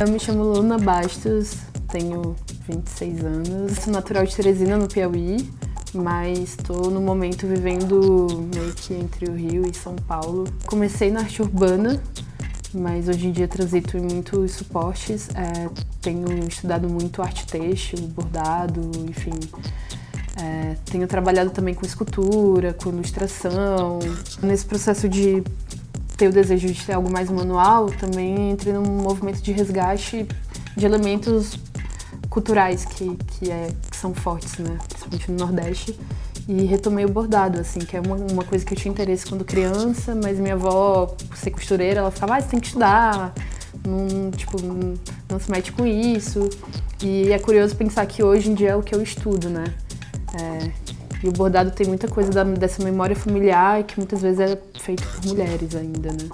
Eu me chamo Luna Bastos, tenho 26 anos, sou natural de Teresina, no Piauí, mas estou no momento vivendo meio que entre o Rio e São Paulo. Comecei na arte urbana, mas hoje em dia transito em muitos suportes. Tenho estudado muito arte têxtil, bordado, enfim. Tenho trabalhado também com escultura, com ilustração. Nesse processo de ter o desejo de ter algo mais manual, também entrei num movimento de resgate de elementos culturais que são fortes, né? Principalmente no Nordeste. E retomei o bordado, assim, que é uma coisa que eu tinha interesse quando criança, mas minha avó, por ser costureira, ela ficava, você tem que estudar, não se mete com isso. E é curioso pensar que hoje em dia é o que eu estudo, né? E o bordado tem muita coisa dessa memória familiar que muitas vezes é feito por mulheres ainda, né?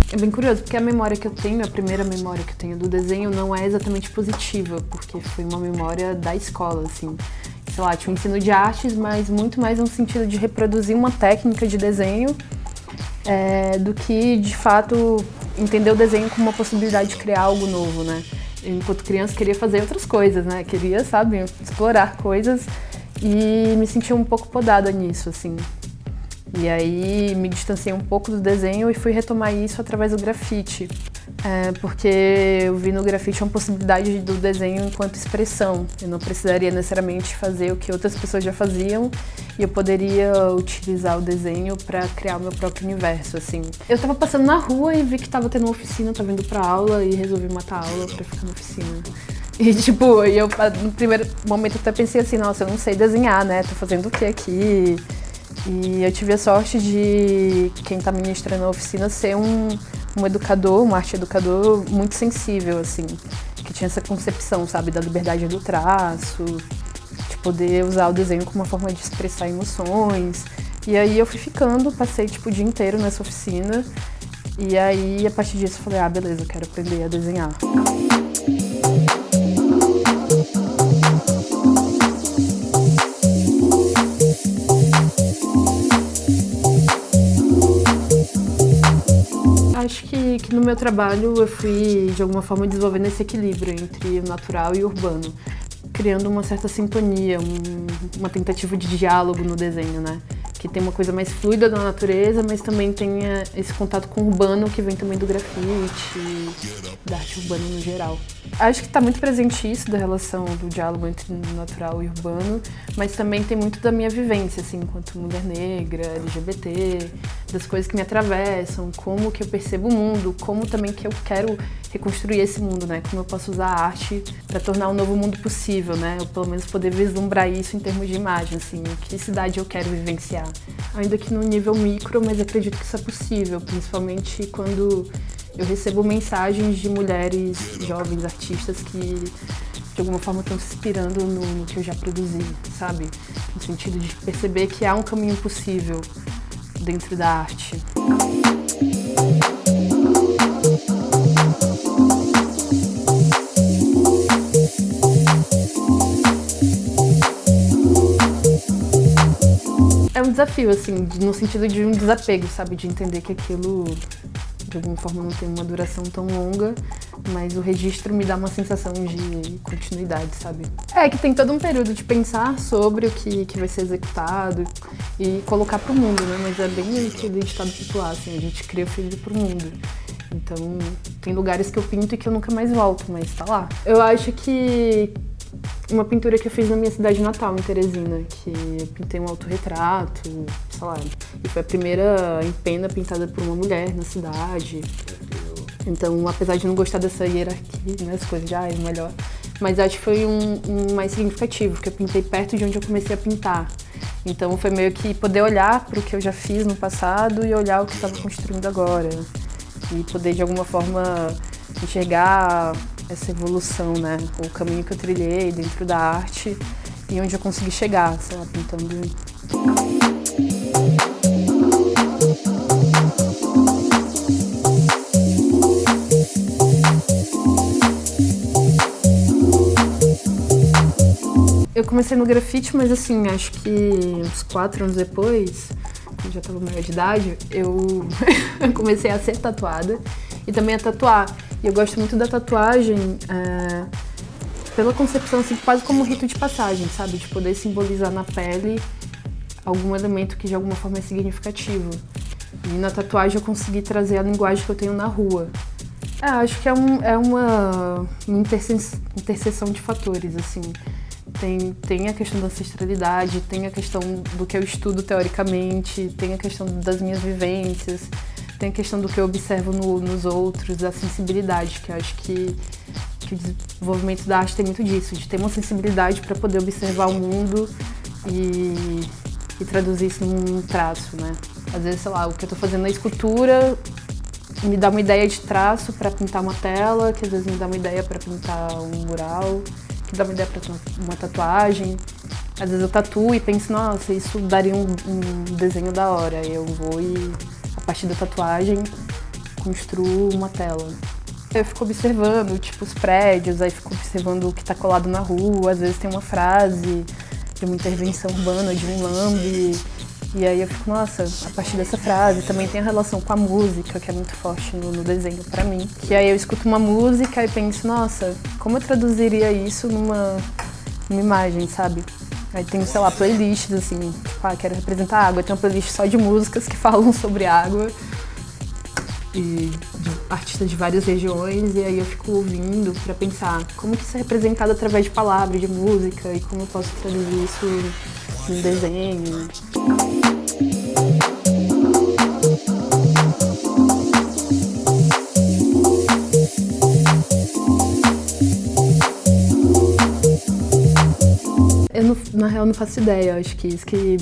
É bem curioso, porque a memória que eu tenho, a primeira memória que eu tenho do desenho não é exatamente positiva, porque foi uma memória da escola, assim. Sei lá, tinha um ensino de artes, mas muito mais no sentido de reproduzir uma técnica de desenho do que, de fato, entender o desenho como uma possibilidade de criar algo novo, né? Eu, enquanto criança, queria fazer outras coisas, né? Queria, sabe, explorar coisas e me sentia um pouco podada nisso, assim. E aí me distanciei um pouco do desenho e fui retomar isso através do grafite. Porque eu vi no grafite uma possibilidade do desenho enquanto expressão. Eu não precisaria necessariamente fazer o que outras pessoas já faziam e eu poderia utilizar o desenho para criar o meu próprio universo, assim. Eu tava passando na rua e vi que tava tendo uma oficina, tava indo pra aula e resolvi matar a aula pra ficar na oficina. E eu no primeiro momento até pensei assim, nossa, eu não sei desenhar, né? Tô fazendo o que aqui? E eu tive a sorte de quem está ministrando a oficina ser um educador, um arte educador muito sensível, assim, que tinha essa concepção, sabe, da liberdade do traço, de poder usar o desenho como uma forma de expressar emoções. E aí eu fui ficando, passei o dia inteiro nessa oficina, e aí a partir disso eu falei, beleza, eu quero aprender a desenhar. Acho que no meu trabalho eu fui, de alguma forma, desenvolvendo esse equilíbrio entre o natural e o urbano, criando uma certa sintonia, uma tentativa de diálogo no desenho, né? Que tem uma coisa mais fluida da natureza, mas também tem esse contato com o urbano que vem também do grafite, da arte urbana no geral. Acho que está muito presente isso da relação do diálogo entre o natural e o urbano, mas também tem muito da minha vivência, assim, enquanto mulher negra, LGBT, das coisas que me atravessam, como que eu percebo o mundo, como também que eu quero reconstruir esse mundo, né? Como eu posso usar a arte para tornar um novo mundo possível, né? Ou pelo menos poder vislumbrar isso em termos de imagem, assim, que cidade eu quero vivenciar. Ainda que no nível micro, mas acredito que isso é possível, principalmente quando eu recebo mensagens de mulheres jovens artistas que de alguma forma estão se inspirando no que eu já produzi, sabe? No sentido de perceber que há um caminho possível dentro da arte. É um desafio, assim, no sentido de um desapego, sabe? De entender que aquilo, de alguma forma, não tem uma duração tão longa, mas o registro me dá uma sensação de continuidade, sabe? Que tem todo um período de pensar sobre o que vai ser executado e colocar pro mundo, né? Mas é bem aquele ditado popular, assim, a gente cria o filho pro mundo. Então, tem lugares que eu pinto e que eu nunca mais volto, mas tá lá. Eu acho que uma pintura que eu fiz na minha cidade natal, em Teresina, que eu pintei um autorretrato, sei lá, e foi a primeira em pena pintada por uma mulher na cidade. Então, apesar de não gostar dessa hierarquia, né, as coisas já é melhor, mas acho que foi um mais significativo, porque eu pintei perto de onde eu comecei a pintar. Então, foi meio que poder olhar para o que eu já fiz no passado e olhar o que estava construindo agora. E poder, de alguma forma, enxergar essa evolução, né? O caminho que eu trilhei dentro da arte e onde eu consegui chegar, sei lá, pintando. comecei no grafite, mas assim, acho que uns 4 anos depois, quando eu já tava maior de idade, eu comecei a ser tatuada e também a tatuar. E eu gosto muito da tatuagem pela concepção, assim, quase como um rito de passagem, sabe? De poder simbolizar na pele algum elemento que de alguma forma é significativo. E na tatuagem eu consegui trazer a linguagem que eu tenho na rua. Acho que é uma interseção de fatores, assim. Tem a questão da ancestralidade, tem a questão do que eu estudo teoricamente, tem a questão das minhas vivências, tem a questão do que eu observo nos outros, da sensibilidade, que eu acho que o desenvolvimento da arte tem muito disso, de ter uma sensibilidade para poder observar o mundo e traduzir isso num traço, né? Às vezes, sei lá, o que eu tô fazendo na escultura me dá uma ideia de traço para pintar uma tela, que às vezes me dá uma ideia para pintar um mural, que dá uma ideia para uma tatuagem. Às vezes eu tatuo e penso, nossa, isso daria um desenho da hora. E eu vou e, a partir da tatuagem, construo uma tela. Eu fico observando, tipo, os prédios, aí fico observando o que tá colado na rua, às vezes tem uma frase de uma intervenção urbana, de um lambe. E aí eu fico, nossa, a partir dessa frase também tem a relação com a música, que é muito forte no desenho pra mim. Que aí eu escuto uma música e penso, nossa, como eu traduziria isso numa imagem, sabe? Aí tem, sei lá, playlists, assim, tipo, quero representar água. Tem uma playlist só de músicas que falam sobre água. E de artistas de várias regiões, e aí eu fico ouvindo pra pensar como que isso é representado através de palavras, de música, e como eu posso traduzir isso num desenho. Eu, na real, não faço ideia. Acho que isso que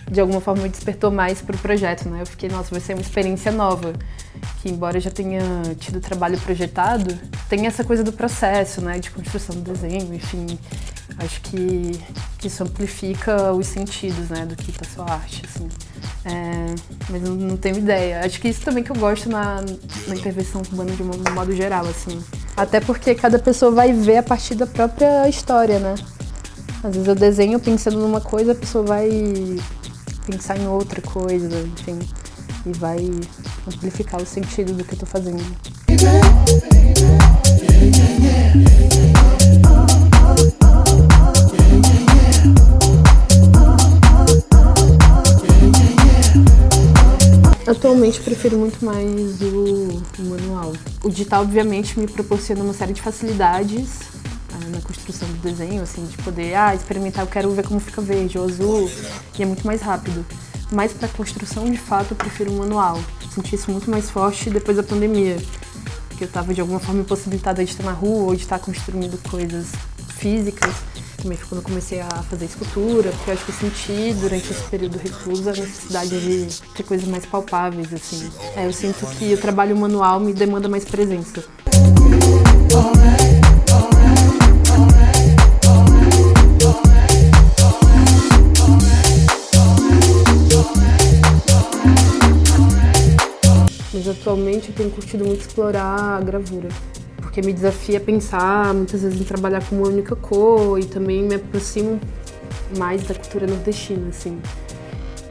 de alguma forma me despertou mais pro projeto, né? Eu fiquei, nossa, vai ser uma experiência nova. Que embora eu já tenha tido trabalho projetado, tem essa coisa do processo, né? De construção do desenho, enfim. Acho que isso amplifica os sentidos, né? Do que tá sua arte, assim. Mas não tenho ideia. Acho que isso também que eu gosto na intervenção urbana de um modo geral, assim. Até porque cada pessoa vai ver a partir da própria história, né? Às vezes eu desenho pensando numa coisa, a pessoa vai pensar em outra coisa, enfim, e vai amplificar o sentido do que eu tô fazendo. Atualmente prefiro muito mais o manual. O digital, obviamente, me proporciona uma série de facilidades na construção do desenho, assim, de poder experimentar, eu quero ver como fica verde ou azul, e é muito mais rápido. Mas para construção, de fato, eu prefiro o manual. Senti isso muito mais forte depois da pandemia, porque eu estava de alguma forma impossibilitada de estar na rua ou de estar construindo coisas físicas. Também foi quando eu comecei a fazer escultura, porque eu acho que eu senti durante esse período recluso a necessidade de ter coisas mais palpáveis, assim. Eu sinto que o trabalho manual me demanda mais presença. Mas atualmente eu tenho curtido muito explorar a gravura, porque me desafia a pensar muitas vezes em trabalhar com uma única cor e também me aproximo mais da cultura nordestina, assim.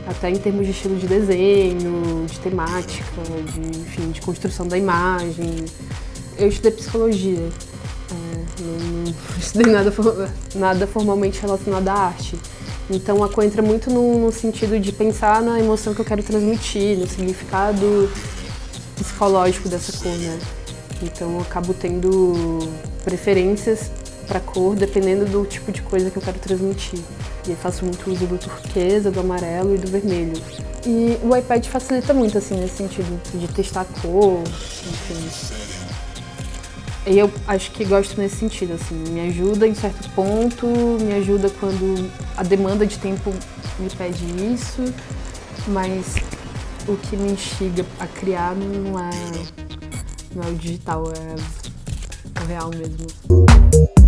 Até em termos de estilo de desenho, de temática, enfim, de construção da imagem. Eu estudei psicologia, não estudei nada formalmente relacionado à arte. Então a cor entra muito no sentido de pensar na emoção que eu quero transmitir, no significado psicológico dessa cor, né? Então eu acabo tendo preferências para cor dependendo do tipo de coisa que eu quero transmitir. E eu faço muito uso do turquesa, do amarelo e do vermelho. E o iPad facilita muito, assim, nesse sentido de testar a cor, enfim. E eu acho que gosto nesse sentido, assim, me ajuda em certo ponto, me ajuda quando a demanda de tempo me pede isso, mas o que me instiga a criar não é o digital, é o real mesmo.